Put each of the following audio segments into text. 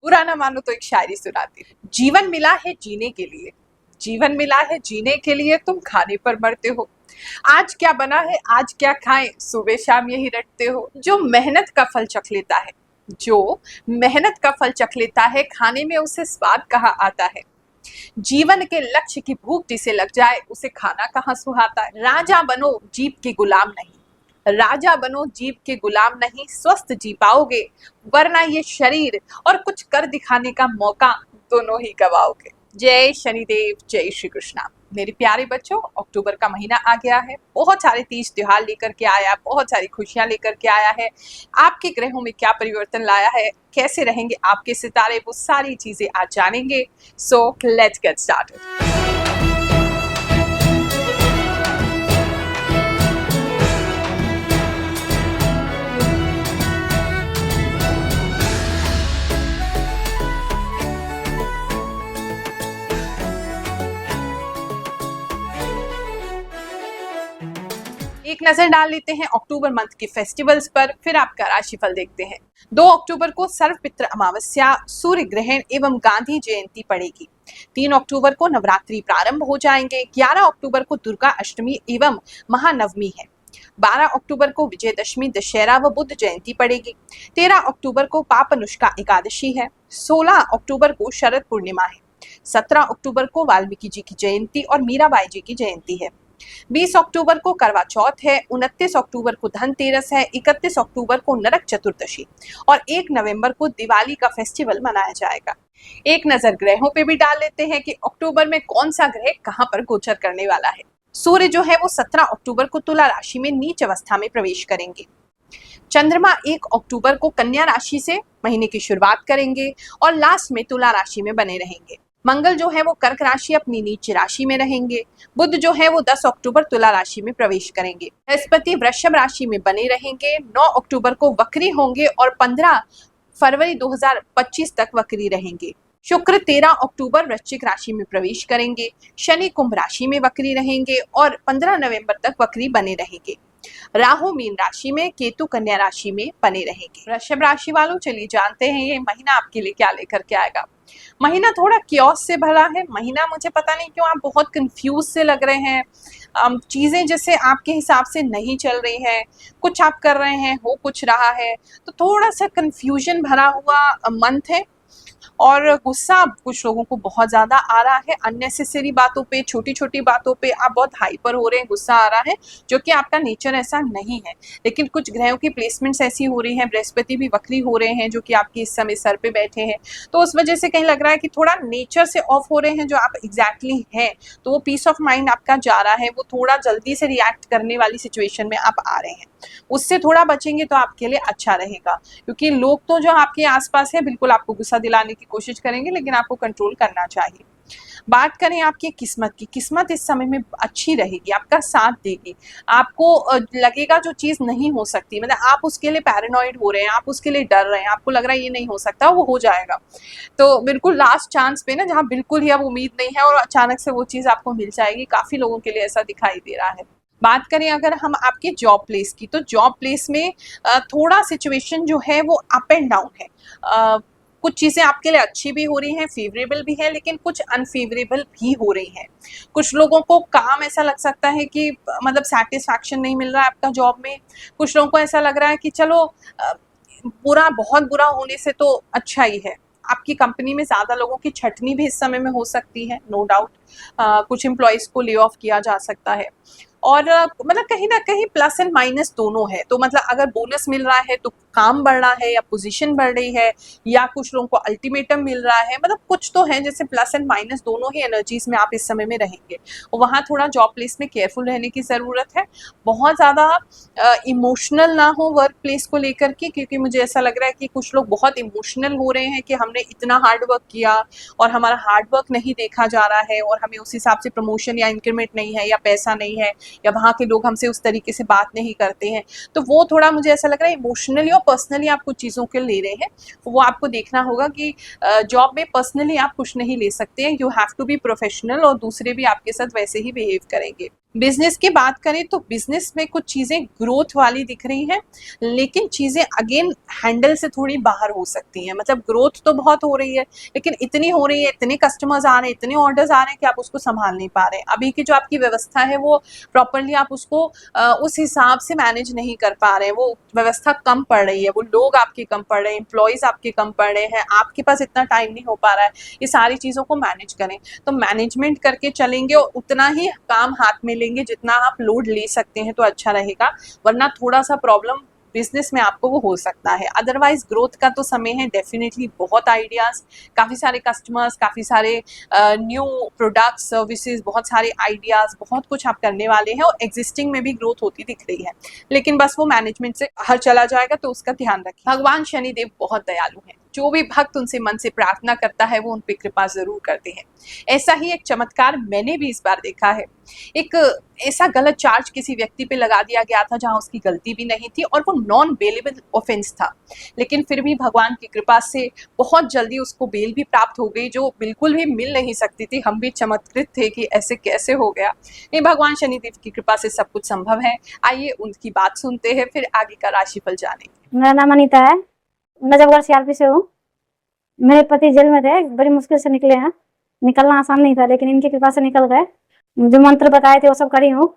बुरा ना मानो तो एक शायरी सुनाती हूँ। जीवन मिला है जीने के लिए, जीवन मिला है जीने के लिए, तुम खाने पर मरते हो। आज क्या बना है आज क्या खाएं, सुबह शाम यही रटते हो। जो मेहनत का फल चख लेता है, जो मेहनत का फल चख लेता है, खाने में उसे स्वाद कहाँ आता है। जीवन के लक्ष्य की भूख जिसे लग जाए, उसे खाना कहाँ सुहाता है। राजा बनो जीभ के गुलाम नहीं, राजा बनो जीभ के गुलाम नहीं, स्वस्थ जी पाओगे, वरना ये शरीर और कुछ कर दिखाने का मौका दोनों ही गवाओगे। जय शनिदेव, जय श्री कृष्णा। मेरे प्यारे बच्चों, अक्टूबर का महीना आ गया है, बहुत सारे तीज त्योहार लेकर के आया, बहुत सारी खुशियां लेकर के आया है। आपके ग्रहों में क्या परिवर्तन लाया है, कैसे रहेंगे आपके सितारे, वो सारी चीजें आज जानेंगे। So let's get started. एक नजर डाल लेते हैं अक्टूबर मंथ के फेस्टिवल्स पर, फिर आपका राशिफल देखते हैं। 2 अक्टूबर को सर्वपित्र अमावस्या, सूर्य ग्रहण एवं गांधी जयंती पड़ेगी। 3 अक्टूबर को नवरात्रि प्रारंभ हो जाएंगे। 11 अक्टूबर को दुर्गा अष्टमी एवं महानवमी है। 12 अक्टूबर को विजयदशमी, दशहरा व बुद्ध जयंती पड़ेगी। 13 अक्टूबर को पापनुष्का एकादशी है। 16 अक्टूबर को शरद पूर्णिमा है। 17 अक्टूबर को वाल्मीकि जी की जयंती और मीराबाई जी की जयंती है। 20 अक्टूबर को करवा चौथ है। 29 अक्टूबर को धनतेरस है। 31 अक्टूबर को नरक चतुर्दशी और 1 नवंबर को दिवाली का फेस्टिवल मनाया जाएगा। एक नजर ग्रहों पे भी डाल लेते हैं कि अक्टूबर में कौन सा ग्रह कहां पर गोचर करने वाला है। सूर्य जो है वो 17 अक्टूबर को तुला राशि में नीच अवस्था में प्रवेश करेंगे। चंद्रमा 1 अक्टूबर को कन्या राशि से महीने की शुरुआत करेंगे और लास्ट में तुला राशि में बने रहेंगे। मंगल जो है वो कर्क राशि अपनी नीच राशि में रहेंगे। बुध जो है वो 10 अक्टूबर तुला राशि में प्रवेश करेंगे। बृहस्पति वृषभ राशि में बने रहेंगे। 9 अक्टूबर को वक्री होंगे और 15 फरवरी 2025 तक वक्री रहेंगे। शुक्र 13 अक्टूबर वृश्चिक राशि में प्रवेश करेंगे। शनि कुंभ राशि में वक्री रहेंगे और 15 नवंबर तक वक्री बने रहेंगे। राहु मीन राशि में, केतु कन्या राशि में बने रहेंगे। वृषभ राशि वालों, चलिए जानते हैं ये महीना आपके लिए क्या लेकर के आएगा। महीना थोड़ा क्योस से भरा है। महीना मुझे पता नहीं क्यों आप बहुत कंफ्यूज से लग रहे हैं। चीजें जैसे आपके हिसाब से नहीं चल रही है, कुछ आप कर रहे हैं हो कुछ रहा है, तो थोड़ा सा कंफ्यूजन भरा हुआ मंथ है। और गुस्सा कुछ लोगों को बहुत ज्यादा आ रहा है, अननेसेसरी बातों पे, छोटी छोटी बातों पे आप बहुत हाइपर हो रहे हैं, गुस्सा आ रहा है, जो कि आपका नेचर ऐसा नहीं है। लेकिन कुछ ग्रहों की प्लेसमेंट्स ऐसी हो रही हैं, बृहस्पति भी वक्री हो रहे हैं जो कि आपकी इस समय सर पे बैठे हैं, तो उस वजह से कहीं लग रहा है कि थोड़ा नेचर से ऑफ हो रहे हैं जो आप एग्जैक्टली हैं। तो वो पीस ऑफ माइंड आपका जा रहा है, वो थोड़ा जल्दी से रिएक्ट करने वाली सिचुएशन में आप आ रहे हैं। उससे थोड़ा बचेंगे तो आपके लिए अच्छा रहेगा, क्योंकि लोग तो जो आपके आसपास है बिल्कुल आपको गुस्सा दिलाने की कोशिश करेंगे, लेकिन आपको कंट्रोल करना चाहिए। बात करें आपकी किस्मत की, किस्मत इस समय में अच्छी रहेगी, आपका साथ देगी। आपको लगेगा जो चीज नहीं हो सकती, मतलब आप उसके लिए पैरानॉइड हो रहे हैं, आप उसके लिए डर रहे हैं, आपको लग रहा है ये नहीं हो सकता, वो हो जाएगा। तो बिल्कुल लास्ट चांस पे ना, जहाँ बिल्कुल ही अब उम्मीद नहीं है और अचानक से वो चीज आपको मिल जाएगी, काफी लोगों के लिए ऐसा दिखाई दे रहा है। बात करें अगर हम आपके जॉब प्लेस की, तो जॉब प्लेस में थोड़ा सिचुएशन जो है वो अप एंड डाउन है। कुछ चीज़ें आपके लिए अच्छी भी हो रही हैं, फेवरेबल भी है, लेकिन कुछ अनफेवरेबल भी हो रही हैं। कुछ लोगों को काम ऐसा लग सकता है कि मतलब सेटिस्फैक्शन नहीं मिल रहा है आपका जॉब में। कुछ लोगों को ऐसा लग रहा है कि चलो बुरा, बहुत बुरा होने से तो अच्छा ही है। आपकी कंपनी में ज़्यादा लोगों की छटनी भी इस समय में हो सकती है, नो डाउट। कुछ एम्प्लॉयज़ को ले ऑफ किया जा सकता है और मतलब कहीं ना कहीं प्लस एंड माइनस दोनों है। तो मतलब अगर बोनस मिल रहा है तो काम बढ़ रहा है या पोजीशन बढ़ रही है, या कुछ लोगों को अल्टीमेटम मिल रहा है, मतलब कुछ तो है, जैसे प्लस एंड माइनस दोनों ही एनर्जीज में आप इस समय में रहेंगे। वहाँ थोड़ा जॉब प्लेस में केयरफुल रहने की ज़रूरत है। बहुत ज़्यादा इमोशनल ना हो वर्क प्लेस को लेकर के, क्योंकि मुझे ऐसा लग रहा है कि कुछ लोग बहुत इमोशनल हो रहे हैं कि हमने इतना हार्ड वर्क किया और हमारा हार्ड वर्क नहीं देखा जा रहा है और हमें उस हिसाब से प्रमोशन या इंक्रीमेंट नहीं है या पैसा नहीं है, या वहाँ के लोग हमसे उस तरीके से बात नहीं करते हैं। तो वो थोड़ा मुझे ऐसा लग रहा है इमोशनली और पर्सनली आप कुछ चीज़ों के ले रहे हैं, वो आपको देखना होगा कि जॉब में पर्सनली आप कुछ नहीं ले सकते हैं। You have to be professional और दूसरे भी आपके साथ वैसे ही बिहेव करेंगे। बिजनेस की बात करें तो बिजनेस में कुछ चीजें ग्रोथ वाली दिख रही हैं, लेकिन चीजें अगेन हैंडल से थोड़ी बाहर हो सकती हैं। मतलब ग्रोथ तो बहुत हो रही है, लेकिन इतनी हो रही है, इतने कस्टमर्स आ रहे हैं, इतने ऑर्डर्स आ रहे हैं कि आप उसको संभाल नहीं पा रहे हैं। अभी की जो आपकी व्यवस्था है वो प्रॉपरली आप उसको उस हिसाब से मैनेज नहीं कर पा रहे हैं। वो व्यवस्था कम पड़ रही है, वो लोग आपके कम पड़ रहे हैं, एम्प्लॉयज आपके कम पड़ रहे हैं, आपके पास इतना टाइम नहीं हो पा रहा है। ये सारी चीजों को मैनेज करें, तो मैनेजमेंट करके चलेंगे और उतना ही काम हाथ में लेंगे जितना आप लोड ले सकते हैं तो अच्छा रहेगा। वरना थोड़ा सा प्रॉब्लम बिजनेस में आपको वो हो सकता है। अदरवाइज ग्रोथ का तो समय है, डेफिनेटली बहुत आइडियाज, काफी सारे कस्टमर्स, काफी सारे न्यू प्रोडक्ट सर्विसेज, बहुत सारे आइडियाज, बहुत कुछ आप करने वाले हैं और एग्जिस्टिंग में भी ग्रोथ होती दिख रही है। लेकिन बस वो मैनेजमेंट से हर चला जाएगा, तो उसका ध्यान रखिए। भगवान शनिदेव बहुत दयालु हैं, जो भी भक्त उनसे मन से प्रार्थना करता है वो उन पे कृपा जरूर करते हैं। ऐसा ही एक चमत्कार मैंने भी इस बार देखा है। एक ऐसा गलत चार्ज किसी व्यक्ति पे लगा दिया गया था जहां उसकी गलती भी नहीं थी और वो नॉन बेलेबल ऑफेंस था, लेकिन फिर भी भगवान की कृपा से बहुत जल्दी उसको बेल भी प्राप्त हो गई, जो बिल्कुल भी मिल नहीं सकती थी। हम भी चमत्कृत थे कि ऐसे कैसे हो गया। नहीं, भगवान शनिदेव की कृपा से सब कुछ संभव है। आइए उनकी बात सुनते हैं, फिर आगे का राशिफल जानेंगे। मेरा नाम अनीता है, मैं जबगढ़ सीआरपी से हूँ। मेरे पति जेल में थे, बड़ी मुश्किल से निकले हैं। निकलना आसान नहीं था, लेकिन इनकी कृपा से निकल गए। जो मंत्र बताए थे वो सब करी हूँ,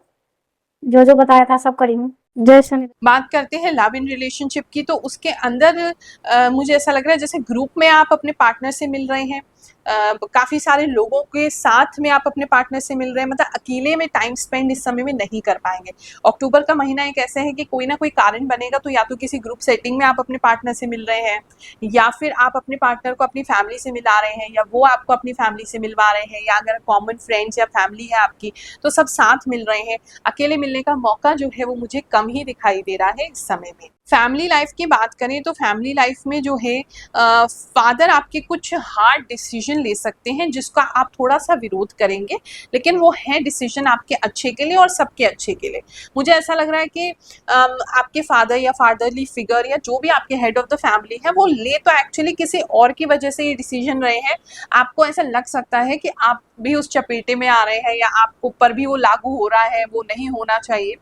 जो जो बताया था सब करी हूँ। जय शनि। बात करते हैं लव इन रिलेशनशिप की, तो उसके अंदर मुझे ऐसा लग रहा है जैसे ग्रुप में आप अपने पार्टनर से मिल रहे हैं, काफी सारे लोगों के साथ में आप अपने पार्टनर से मिल रहे हैं। मतलब अकेले में टाइम स्पेंड इस समय में नहीं कर पाएंगे। अक्टूबर का महीना एक ऐसा है कि कोई ना कोई कारण बनेगा, तो या तो किसी ग्रुप सेटिंग में आप अपने पार्टनर से मिल रहे हैं, या फिर आप अपने पार्टनर को अपनी फैमिली से मिला रहे हैं, या वो आपको अपनी फैमिली से मिलवा रहे हैं, या अगर कॉमन फ्रेंड्स या फैमिली है आपकी तो सब साथ मिल रहे हैं। अकेले मिलने का मौका जो है वो मुझे कम ही दिखाई दे रहा है इस समय में। फैमिली लाइफ की बात करें तो फैमिली लाइफ में जो है फादर आपके कुछ हार्ड डिसीजन ले सकते हैं, जिसका आप थोड़ा सा विरोध करेंगे, लेकिन वो है डिसीजन आपके अच्छे के लिए और सबके अच्छे के लिए। मुझे ऐसा लग रहा है कि आपके फादर या फादरली फिगर या जो भी आपके हेड ऑफ द फैमिली है वो ले तो एक्चुअली किसी और की वजह से ये डिसीजन रहे हैं। आपको ऐसा लग सकता है कि आप भी उस चपेटे में आ रहे हैं, या आपको ऊपर भी वो लागू हो रहा है, वो नहीं होना चाहिए।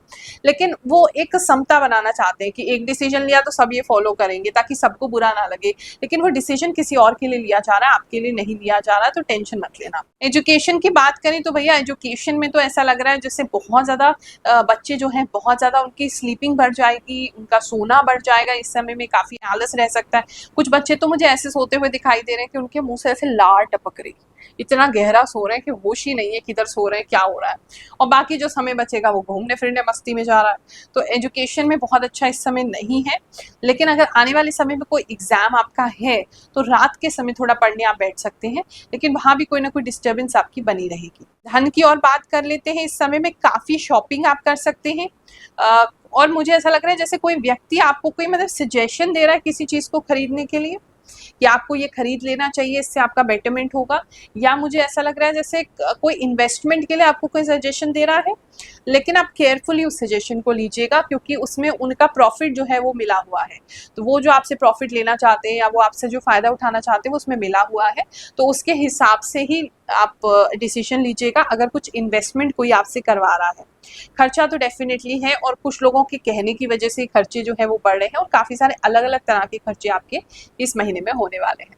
लेकिन वो एक समता बनाना चाहते हैं कि एक डिसीजन लिया तो सब ये फॉलो करेंगे ताकि सबको बुरा ना लगे, लेकिन वो डिसीजन किसी और के लिए लिया जा रहा है, आपके लिए नहीं लिया जा रहा है, तो टेंशन मत लेना। एजुकेशन की बात करें तो भैया एजुकेशन में तो ऐसा लग रहा है जैसे बहुत ज्यादा बच्चे जो हैं बहुत ज्यादा उनकी स्लीपिंग बढ़ जाएगी, उनका सोना बढ़ जाएगा। इस समय में काफी आलस रह सकता है। कुछ बच्चे तो मुझे ऐसे सोते हुए दिखाई दे रहे हैं कि उनके मुंह से ऐसे लार टपक रही, इतना गहरा सो रहे हैं कि होश ही नहीं है किधर सो रहे हैं, क्या हो रहा है। और बाकी जो समय बचेगा वो घूमने फिरने मस्ती में जा रहा है। तो एजुकेशन में बहुत अच्छा इस समय नहीं है, लेकिन अगर आने वाले समय में कोई एग्जाम आपका है तो रात के समय थोड़ा पढ़ने आप बैठ सकते हैं, लेकिन वहां भी कोई ना कोई डिस्टर्बेंस आपकी बनी रहेगी। धन की और बात कर लेते हैं। इस समय में काफी शॉपिंग आप कर सकते हैं, और मुझे ऐसा लग रहा है जैसे कोई व्यक्ति आपको कोई मतलब सजेशन दे रहा है किसी चीज को खरीदने के लिए, कि आपको ये खरीद लेना चाहिए, इससे आपका बेटरमेंट होगा। या मुझे ऐसा लग रहा है जैसे कोई इन्वेस्टमेंट के लिए आपको कोई सजेशन दे रहा है, लेकिन आप केयरफुली उस सजेशन को लीजिएगा, क्योंकि उसमें उनका प्रॉफिट जो है वो मिला हुआ है। तो वो जो आपसे प्रॉफिट लेना चाहते हैं या वो आपसे जो फायदा उठाना चाहते हैं वो उसमें मिला हुआ है, तो उसके हिसाब से ही आप डिसीजन लीजिएगा अगर कुछ इन्वेस्टमेंट कोई आपसे करवा रहा है। खर्चा तो डेफिनेटली है, और कुछ लोगों के कहने की वजह से खर्चे जो है वो बढ़ रहे हैं, और काफी सारे अलग अलग तरह के खर्चे आपके इस महीने में होने वाले हैं।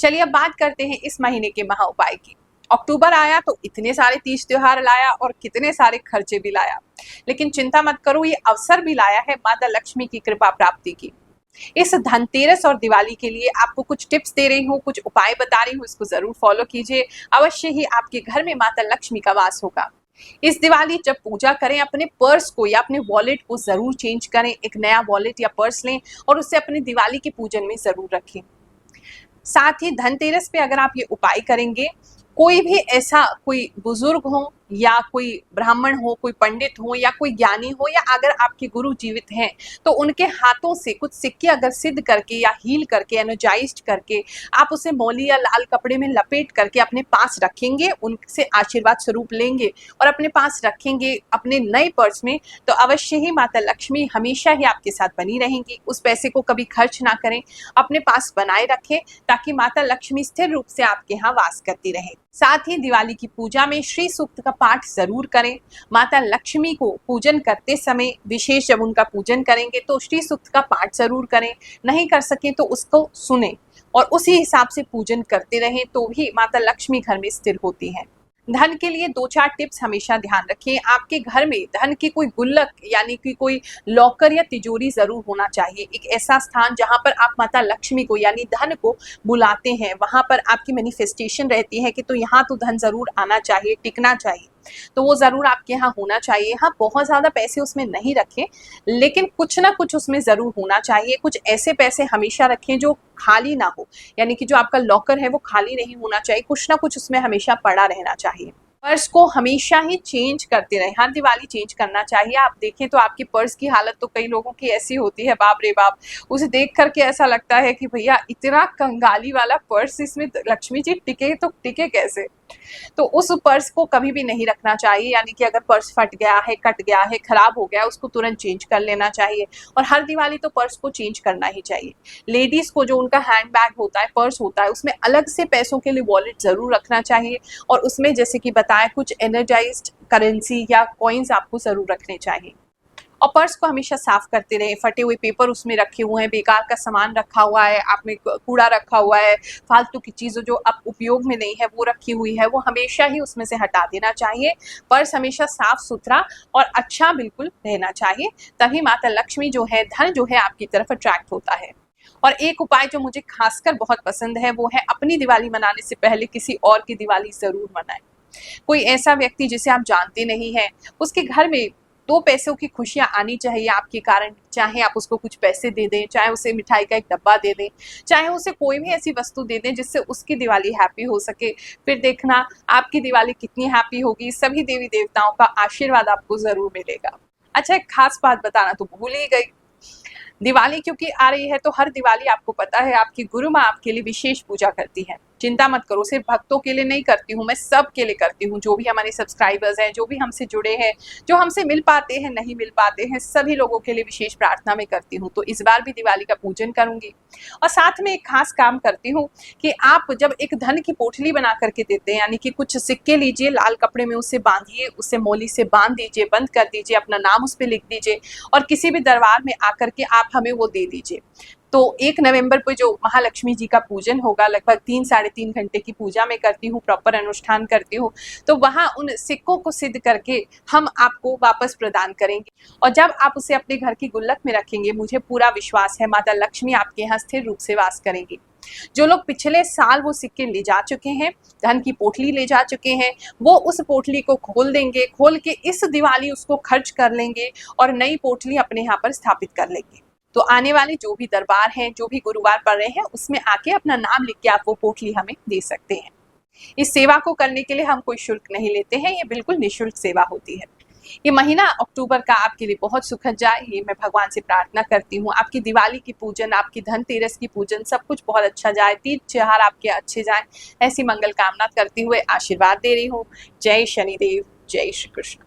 चलिए अब बात करते हैं इस महीने के महा उपाय की। अक्टूबर आया तो इतने सारे तीज त्योहार लाया और कितने सारे खर्चे भी लाया, लेकिन चिंता मत करो, ये अवसर भी लाया है माता लक्ष्मी की कृपा प्राप्ति की। इस धनतेरस और दिवाली के लिए आपको कुछ टिप्स दे रही हूँ, कुछ उपाय बता रही हूँ, इसको जरूर फॉलो कीजिए। अवश्य ही आपके घर में माता लक्ष्मी का वास होगा। इस दिवाली जब पूजा करें अपने पर्स को या अपने वॉलेट को जरूर चेंज करें, एक नया वॉलेट या पर्स लें और उसे अपने दिवाली के पूजन में जरूर रखें। साथ ही धनतेरस पे अगर आप ये उपाय करेंगे, कोई भी ऐसा कोई बुजुर्ग हो या कोई ब्राह्मण हो, कोई पंडित हो या कोई ज्ञानी हो, या अगर आपके गुरु जीवित हैं तो उनके हाथों से कुछ सिक्के अगर सिद्ध करके या हील करके एनर्जाइज्ड करके आप उसे मौली या लाल कपड़े में लपेट करके अपने पास रखेंगे, उनसे आशीर्वाद स्वरूप लेंगे और अपने पास रखेंगे अपने नए पर्स में, तो अवश्य ही माता लक्ष्मी हमेशा ही आपके साथ बनी रहेंगी। उस पैसे को कभी खर्च ना करें, अपने पास बनाए रखें, ताकि माता लक्ष्मी स्थिर रूप से आपके यहाँ वास करती रहे। साथ ही दिवाली की पूजा में श्री सूक्त का पाठ जरूर करें। माता लक्ष्मी को पूजन करते समय विशेष जब उनका पूजन करेंगे तो श्री सूक्त का पाठ जरूर करें। नहीं कर सके तो उसको सुने और उसी हिसाब से पूजन करते रहें तो भी माता लक्ष्मी घर में स्थिर होती हैं। धन के लिए 2-4 टिप्स हमेशा ध्यान रखें। आपके घर में धन की कोई गुल्लक यानी कि कोई लॉकर या तिजोरी जरूर होना चाहिए। एक ऐसा स्थान जहां पर आप माता लक्ष्मी को यानी धन को बुलाते हैं, वहां पर आपकी मैनिफेस्टेशन रहती है कि तो यहाँ तो धन जरूर आना चाहिए, टिकना चाहिए, तो वो जरूर आपके यहाँ होना चाहिए। हाँ, बहुत ज्यादा पैसे उसमें नहीं रखें, लेकिन कुछ ना कुछ उसमें जरूर होना चाहिए। कुछ ऐसे पैसे हमेशा रखें जो खाली ना हो, यानी कि जो आपका लॉकर है वो खाली नहीं होना चाहिए, कुछ ना कुछ उसमें हमेशा पड़ा रहना चाहिए। पर्स को हमेशा ही चेंज करते रहें, हर दिवाली चेंज करना चाहिए। आप देखें तो आपके पर्स की हालत तो कई लोगों की ऐसी होती है, बाप रे बाप, उसे देख करके ऐसा लगता है कि भैया इतना कंगाली वाला पर्स, इसमें लक्ष्मी जी टिके तो टिके कैसे। तो उस पर्स को कभी भी नहीं रखना चाहिए, यानी कि अगर पर्स फट गया है, कट गया है, खराब हो गया, उसको तुरंत चेंज कर लेना चाहिए। और हर दिवाली तो पर्स को चेंज करना ही चाहिए। लेडीज को जो उनका हैंड बैग होता है, पर्स होता है, उसमें अलग से पैसों के लिए वॉलेट जरूर रखना चाहिए और उसमें जैसे कि बताया कुछ एनर्जाइज्ड करेंसी या कॉइन्स आपको जरूर रखने चाहिए। और पर्स को हमेशा साफ करते रहे। फटे हुए पेपर उसमें रखे हुए हैं, बेकार का सामान रखा हुआ है, आपने कूड़ा रखा हुआ है, फालतू की चीज़ों जो अब उपयोग में नहीं है वो रखी हुई है, वो हमेशा ही उसमें से हटा देना चाहिए। पर्स हमेशा साफ सुथरा और अच्छा बिल्कुल रहना चाहिए, तभी माता लक्ष्मी जो है, धन जो है आपकी तरफ अट्रैक्ट होता है। और एक उपाय जो मुझे खासकर बहुत पसंद है वो है अपनी दिवाली मनाने से पहले किसी और की दिवाली जरूर मनाएं। कोई ऐसा व्यक्ति जिसे आप जानते नहीं हैं, उसके घर में 2 पैसों की खुशियां आनी चाहिए आपके कारण। चाहे आप उसको कुछ पैसे दे दें, चाहे उसे मिठाई का एक डब्बा दे दें, चाहे उसे कोई भी ऐसी वस्तु दे दें जिससे उसकी दिवाली हैप्पी हो सके। फिर देखना आपकी दिवाली कितनी हैप्पी होगी। सभी देवी देवताओं का आशीर्वाद आपको जरूर मिलेगा। अच्छा, एक खास बात बताना तो भूल ही गई। दिवाली क्योंकि आ रही है तो हर दिवाली आपको पता है आपकी गुरु माँ आपके लिए विशेष पूजा करती है। चिंता मत करो, सिर्फ भक्तों के लिए नहीं करती हूँ, मैं सब के लिए करती हूँ। जो भी हमारे सब्सक्राइबर्स हैं, जो भी हमसे जुड़े हैं, जो हमसे मिल पाते हैं, नहीं मिल पाते हैं, सभी लोगों के लिए विशेष प्रार्थना मैं करती हूँ। तो इस बार भी दिवाली का पूजन करूंगी और साथ में एक खास काम करती हूँ कि आप जब एक धन की पोटली बना करके देते हैं, यानी कि कुछ सिक्के लीजिए, लाल कपड़े में उसे बांधिए, उसे मोली से बांध दीजिए, बंद कर दीजिए, अपना नाम उस पर लिख दीजिए और किसी भी दरबार में आकर के आप हमें वो दे दीजिए। तो 1 नवंबर को जो महालक्ष्मी जी का पूजन होगा, लगभग 3-3.5 घंटे की पूजा मैं करती हूँ, प्रॉपर अनुष्ठान करती हूँ, तो वहाँ उन सिक्कों को सिद्ध करके हम आपको वापस प्रदान करेंगे। और जब आप उसे अपने घर की गुल्लक में रखेंगे, मुझे पूरा विश्वास है माता लक्ष्मी आपके यहाँ स्थिर रूप से वास करेंगी। जो लोग पिछले साल वो सिक्के ले जा चुके हैं, धन की पोटली ले जा चुके हैं, वो उस पोटली को खोल देंगे, खोल के इस दिवाली उसको खर्च कर लेंगे और नई पोटली अपने यहाँ पर स्थापित कर लेंगे। तो आने वाले जो भी दरबार हैं, जो भी गुरुवार पड़ रहे हैं, उसमें आके अपना नाम लिख के आप वो पोटली हमें दे सकते हैं। इस सेवा को करने के लिए हम कोई शुल्क नहीं लेते हैं, ये बिल्कुल निःशुल्क सेवा होती है। ये महीना अक्टूबर का आपके लिए बहुत सुखद जाए, ये मैं भगवान से प्रार्थना करती हूँ। आपकी दिवाली की पूजन, आपकी धनतेरस की पूजन, सब कुछ बहुत अच्छा जाए, तीज त्योहार आपके अच्छे जाए, ऐसी मंगल कामना करते हुए आशीर्वाद दे रही हूँ। जय शनिदेव, जय श्री कृष्ण।